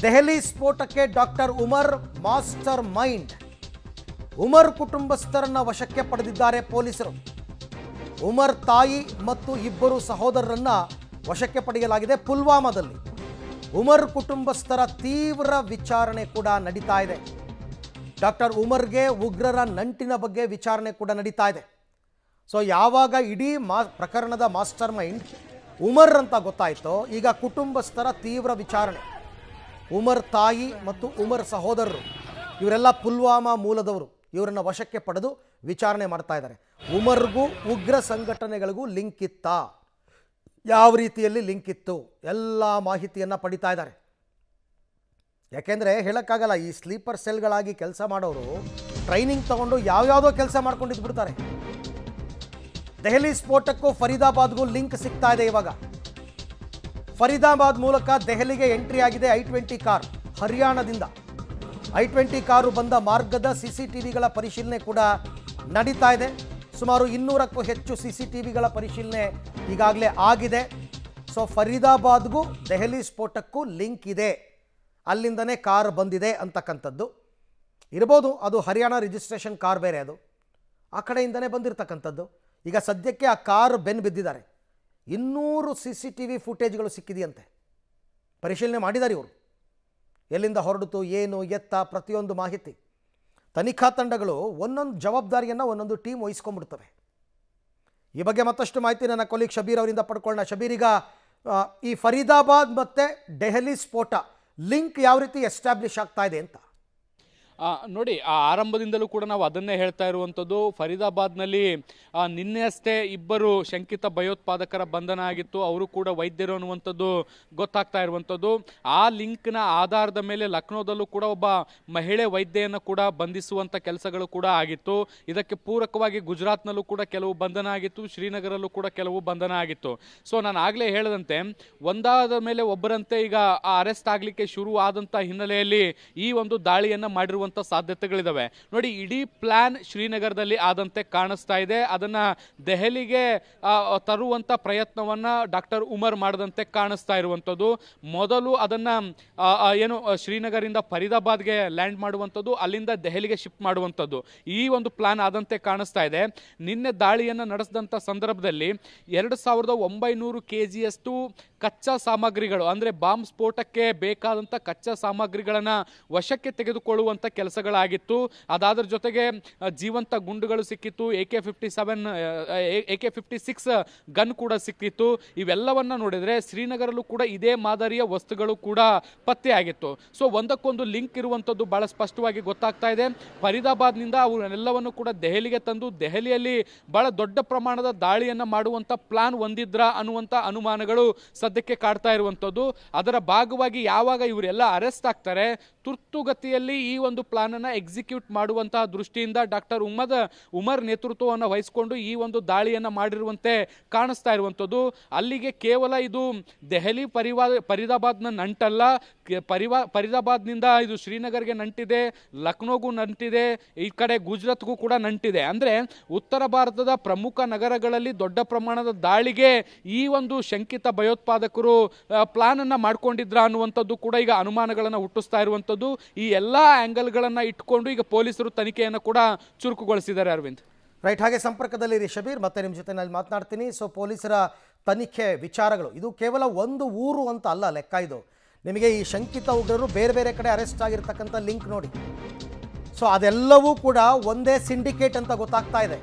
ದೆಹಲಿ ಸ್ಫೋಟಕ್ಕೆ doctor Umar mastermind. Umar ಕುಟುಂಬಸ್ಥರನ್ನ ವಶಕ್ಕೆ ಪಡೆದಿದ್ದಾರೆ ಪೊಲೀಸರು. ಉಮರ್ ತಾಯಿ ಮತ್ತು ಇಬ್ಬರು ಸಹೋದರರನ್ನ ವಶಕ್ಕೆ ಪಡೆಯಲಾಗಿದೆ. ಪುಲ್ವಾಮಾದಲ್ಲಿ ಉಮರ್ ಕುಟುಂಬಸ್ಥರ ತೀವ್ರ ವಿಚಾರಣೆ ಕೂಡ ನಡೀತಾ ಇದೆ. ಡಾಕ್ಟರ್ ಉಮರ್ಗೆ ಉಗ್ರರ ನಂಟಿನ ಬಗ್ಗೆ ವಿಚಾರಣೆ ಕೂಡ ನಡೀತಾ ಇದೆ. ಸೊ ಯಾವಾಗ ಇಡೀ ಪ್ರಕರಣದ ಮಾಸ್ಟರ್ ಮೈಂಡ್ ಉಮರ್ ಅಂತ ಗೊತ್ತಾಯಿತೋ, ಈಗ ಕುಟುಂಬಸ್ಥರ ತೀವ್ರ ವಿಚಾರಣೆ. ಉಮರ್ ತಾಯಿ ಮತ್ತು ಉಮರ್ ಸಹೋದರರು ಇವರೆಲ್ಲ ಪುಲ್ವಾಮಾ ಮೂಲದವರು. ಇವರನ್ನು ವಶಕ್ಕೆ ಪಡೆದು ವಿಚಾರಣೆ ಮಾಡ್ತಾ ಇದ್ದಾರೆ. ಉಮರ್ಗೂ ಉಗ್ರ ಸಂಘಟನೆಗಳಿಗೂ ಲಿಂಕ್ ಇತ್ತಾ, ಯಾವ ರೀತಿಯಲ್ಲಿ ಲಿಂಕ್ ಇತ್ತು, ಎಲ್ಲ ಮಾಹಿತಿಯನ್ನು ಪಡಿತಾ ಇದ್ದಾರೆ. ಯಾಕೆಂದರೆ ಹೇಳೋಕ್ಕಾಗಲ್ಲ, ಈ ಸ್ಲೀಪರ್ ಸೆಲ್ಗಳಾಗಿ ಕೆಲಸ ಮಾಡೋರು ಟ್ರೈನಿಂಗ್ ತಗೊಂಡು ಯಾವ್ಯಾವುದೋ ಕೆಲಸ ಮಾಡ್ಕೊಂಡಿದ್ದು ಬಿಡ್ತಾರೆ. ದೆಹಲಿ ಸ್ಫೋಟಕ್ಕೂ ಫರೀದಾಬಾದ್ಗೂ ಲಿಂಕ್ ಸಿಗ್ತಾ ಇದೆ. ಇವಾಗ ಫರೀದಾಬಾದ್ ಮೂಲಕ ದೆಹಲಿಗೆ ಎಂಟ್ರಿ ಆಗಿದೆ I-20 ಕಾರ್. ಹರಿಯಾಣದಿಂದ I-20 ಕಾರು ಬಂದ ಮಾರ್ಗದ CCTVಗಳ ಪರಿಶೀಲನೆ ಕೂಡ ನಡೀತಾ ಇದೆ. ಸುಮಾರು 200ಕ್ಕೂ ಹೆಚ್ಚು CCTVಗಳ ಪರಿಶೀಲನೆ ಈಗಾಗಲೇ ಆಗಿದೆ. ಸೊ ಫರೀದಾಬಾದ್ಗೂ ದೆಹಲಿ ಸ್ಫೋಟಕ್ಕೂ ಲಿಂಕ್ ಇದೆ, ಅಲ್ಲಿಂದನೇ ಕಾರ್ ಬಂದಿದೆ ಅಂತಕ್ಕಂಥದ್ದು ಇರ್ಬೋದು. ಅದು ಹರಿಯಾಣ ರಿಜಿಸ್ಟ್ರೇಷನ್ ಕಾರ್ ಬೇರೆ, ಅದು ಆ ಕಡೆಯಿಂದನೇ ಬಂದಿರತಕ್ಕಂಥದ್ದು. ಈಗ ಸದ್ಯಕ್ಕೆ ಆ ಕಾರ್ ಬೆನ್ನು ಬಿದ್ದಿದ್ದಾರೆ. 200 CCTV ಫುಟೇಜ್ಗಳು ಸಿಕ್ಕಿದೆಯಂತೆ. ಪರಿಶೀಲನೆ ಮಾಡಿದ್ದಾರೆ ಇವರು. ಎಲ್ಲಿಂದ ಹೊರಡಿತು, ಏನು ಎತ್ತ, ಪ್ರತಿಯೊಂದು ಮಾಹಿತಿ. ತನಿಖಾ ತಂಡಗಳು ಒಂದೊಂದು ಜವಾಬ್ದಾರಿಯನ್ನು ಒಂದೊಂದು ಟೀಮ್ ವಹಿಸ್ಕೊಂಡ್ಬಿಡ್ತವೆ. ಈ ಬಗ್ಗೆ ಮತ್ತಷ್ಟು ಮಾಹಿತಿ ನನ್ನ ಕೊಲೀಗ್ ಶಬೀರ್ ಅವರಿಂದ ಪಡ್ಕೊಳ್ಳೋಣ. ಶಬೀರ್, ಈಗ ಈ ಫರೀದಾಬಾದ್ ಮತ್ತು ದೆಹಲಿ ಸ್ಫೋಟ ಲಿಂಕ್ ಯಾವ ರೀತಿ ಎಸ್ಟಾಬ್ಲಿಷ್ ಆಗ್ತಾ ಇದೆ ಅಂತ? ನೋಡಿ, ಆ ಆರಂಭದಿಂದಲೂ ಕೂಡ ನಾವು ಅದನ್ನೇ ಹೇಳ್ತಾ ಇರುವಂಥದ್ದು. ಫರೀದಾಬಾದ್ನಲ್ಲಿ ನಿನ್ನೆ ಅಷ್ಟೇ ಇಬ್ಬರು ಶಂಕಿತ ಭಯೋತ್ಪಾದಕರ ಬಂಧನ ಆಗಿತ್ತು. ಅವರು ಕೂಡ ವೈದ್ಯರು ಅನ್ನುವಂಥದ್ದು ಗೊತ್ತಾಗ್ತಾ ಇರುವಂಥದ್ದು. ಆ ಲಿಂಕ್ನ ಆಧಾರದ ಮೇಲೆ ಲಕ್ನೋದಲ್ಲೂ ಕೂಡ ಒಬ್ಬ ಮಹಿಳೆ ವೈದ್ಯೆಯನ್ನು ಕೂಡ ಬಂಧಿಸುವಂಥ ಕೆಲಸಗಳು ಕೂಡ ಆಗಿತ್ತು. ಇದಕ್ಕೆ ಪೂರಕವಾಗಿ ಗುಜರಾತ್ನಲ್ಲೂ ಕೂಡ ಕೆಲವು ಬಂಧನ ಆಗಿತ್ತು, ಶ್ರೀನಗರಲ್ಲೂ ಕೂಡ ಕೆಲವು ಬಂಧನ ಆಗಿತ್ತು. ಸೊ ನಾನು ಆಗಲೇ ಹೇಳಿದಂತೆ ಒಂದಾದ ಮೇಲೆ ಒಬ್ಬರಂತೆ ಈಗ ಅರೆಸ್ಟ್ ಆಗಲಿಕ್ಕೆ ಶುರು ಆದಂಥ ಹಿನ್ನೆಲೆಯಲ್ಲಿ ಈ ಒಂದು ದಾಳಿಯನ್ನು ಮಾಡಿರುವಂಥ ಸಾಧ್ಯತೆಗಳಿದಾವೆ. ನೋಡಿ, ಇಡೀ ಪ್ಲಾನ್ ಶ್ರೀನಗರದಲ್ಲಿ ಆದಂತೆ ಕಾಣಿಸ್ತಾ ಇದೆ. ಅದನ್ನ ದೆಹಲಿಗೆ ತರುವಂತ ಪ್ರಯತ್ನವನ್ನ ಡಾಕ್ಟರ್ ಉಮರ್ ಮಾಡದಂತೆ ಕಾಣಿಸ್ತಾ ಇರುವಂತದ್ದು. ಮೊದಲು ಅದನ್ನ ಏನು ಶ್ರೀನಗರಿಂದ ಫರೀದಾಬಾದ್ಗೆ ಲ್ಯಾಂಡ್ ಮಾಡುವಂಥದ್ದು, ಅಲ್ಲಿಂದ ದೆಹಲಿಗೆ ಶಿಫ್ಟ್ ಮಾಡುವಂಥದ್ದು, ಈ ಒಂದು ಪ್ಲಾನ್ ಆದಂತೆ ಕಾಣಿಸ್ತಾ ಇದೆ. ನಿನ್ನೆ ದಾಳಿಯನ್ನು ನಡೆಸಿದಂಥ ಸಂದರ್ಭದಲ್ಲಿ 2900 kgಯಷ್ಟು ಕಚ್ಚಾ ಸಾಮಗ್ರಿಗಳು, ಅಂದರೆ ಬಾಂಬ್ ಸ್ಫೋಟಕ್ಕೆ ಬೇಕಾದಂಥ ಕಚ್ಚಾ ಸಾಮಗ್ರಿಗಳನ್ನು ವಶಕ್ಕೆ ತೆಗೆದುಕೊಳ್ಳುವಂಥ ಕೆಲಸಗಳಾಗಿತ್ತು. ಅದಾದ್ರ ಜೊತೆಗೆ ಜೀವಂತ ಗುಂಡುಗಳು ಸಿಕ್ಕಿತ್ತು, AK-56 ಗನ್ ಕೂಡ ಸಿಕ್ಕಿತ್ತು. ಇವೆಲ್ಲವನ್ನ ನೋಡಿದರೆ ಶ್ರೀನಗರಲ್ಲೂ ಕೂಡ ಇದೇ ಮಾದರಿಯ ವಸ್ತುಗಳು ಕೂಡ ಪತ್ತೆಯಾಗಿತ್ತು. ಸೊ ಒಂದಕ್ಕೊಂದು ಲಿಂಕ್ ಇರುವಂಥದ್ದು ಬಹಳ ಸ್ಪಷ್ಟವಾಗಿ ಗೊತ್ತಾಗ್ತಾ ಇದೆ. ಫರೀದಾಬಾದ್ನಿಂದ ಅವನ್ನೆಲ್ಲವನ್ನು ಕೂಡ ದೆಹಲಿಗೆ ತಂದು ದೆಹಲಿಯಲ್ಲಿ ಬಹಳ ದೊಡ್ಡ ಪ್ರಮಾಣದ ದಾಳಿಯನ್ನು ಮಾಡುವಂಥ ಪ್ಲಾನ್ ಹೊಂದಿದ್ರ ಅನ್ನುವಂಥ ಅನುಮಾನಗಳು ಸದ್ಯಕ್ಕೆ ಕಾಡ್ತಾ ಇರುವಂಥದ್ದು. ಅದರ ಭಾಗವಾಗಿ ಯಾವಾಗ ಇವರೆಲ್ಲ ಅರೆಸ್ಟ್ ಆಗ್ತಾರೆ, ತುರ್ತುಗತಿಯಲ್ಲಿ ಈ ಒಂದು ಪ್ಲಾನ್ ಅನ್ನು ಎಕ್ಸಿಕ್ಯೂಟ್ ಮಾಡುವಂತಹ ದೃಷ್ಟಿಯಿಂದ ಡಾಕ್ಟರ್ ಉಮರ್ ನೇತೃತ್ವವನ್ನು ವಹಿಸಿಕೊಂಡು ಈ ಒಂದು ದಾಳಿಯನ್ನು ಮಾಡಿರುವಂತೆ ಕಾಣಿಸ್ತಾ ಇರುವಂಥದ್ದು. ಅಲ್ಲಿಗೆ ಕೇವಲ ಇದು ದೆಹಲಿ ಫರೀದಾಬಾದ್ನ ನಂಟಲ್ಲ, ಫರೀದಾಬಾದ್ನಿಂದ ಇದು ಶ್ರೀನಗರ್ಗೆ ನಂಟಿದೆ, ಲಕ್ನೋಗೂ ನಂಟಿದೆ, ಈ ಕಡೆ ಗುಜರಾತ್ಗೂ ಕೂಡ ನಂಟಿದೆ. ಅಂದರೆ ಉತ್ತರ ಭಾರತದ ಪ್ರಮುಖ ನಗರಗಳಲ್ಲಿ ದೊಡ್ಡ ಪ್ರಮಾಣದ ದಾಳಿಗೆ ಈ ಒಂದು ಶಂಕಿತ ಭಯೋತ್ಪಾದಕರು ಪ್ಲಾನ್ ಅನ್ನ ಮಾಡ್ಕೊಂಡಿದ್ರ ಅನ್ನುವಂಥದ್ದು ಕೂಡ ಈಗ ಅನುಮಾನಗಳನ್ನು ಹುಟ್ಟಿಸ್ತಾ ಇರುವಂಥದ್ದು. ಈ ಎಲ್ಲ ಆಂಗಲ್ಗಳನ್ನು ಇಟ್ಕೊಂಡು ಈಗ ಪೊಲೀಸರು ತನಿಖೆಯನ್ನು ಕೂಡ ಚುರುಕುಗೊಳಿಸಿದ್ದಾರೆ. ಅರವಿಂದ್, ರೈಟ್, ಹಾಗೆ ಸಂಪರ್ಕದಲ್ಲಿ ಶಬೀರ್, ಮತ್ತೆ ನಿಮ್ಮ ಜೊತೆ ನಾನು ಮಾತನಾಡ್ತೀನಿ. ಸೊ ಪೊಲೀಸರ ತನಿಖೆ ವಿಚಾರಗಳು, ಇದು ಕೇವಲ ಒಂದು ಊರು ಅಂತ ಅಲ್ಲ ಲೆಕ್ಕ. ಇದು ನಿಮಗೆ ಈ ಶಂಕಿತ ಉಗ್ರರು ಬೇರೆ ಬೇರೆ ಕಡೆ ಅರೆಸ್ಟ್ ಆಗಿರ್ತಕ್ಕಂಥ ಲಿಂಕ್ ನೋಡಿ. ಸೊ ಅದೆಲ್ಲವೂ ಕೂಡ ಒಂದೇ ಸಿಂಡಿಕೇಟ್ ಅಂತ ಗೊತ್ತಾಗ್ತಾ ಇದೆ.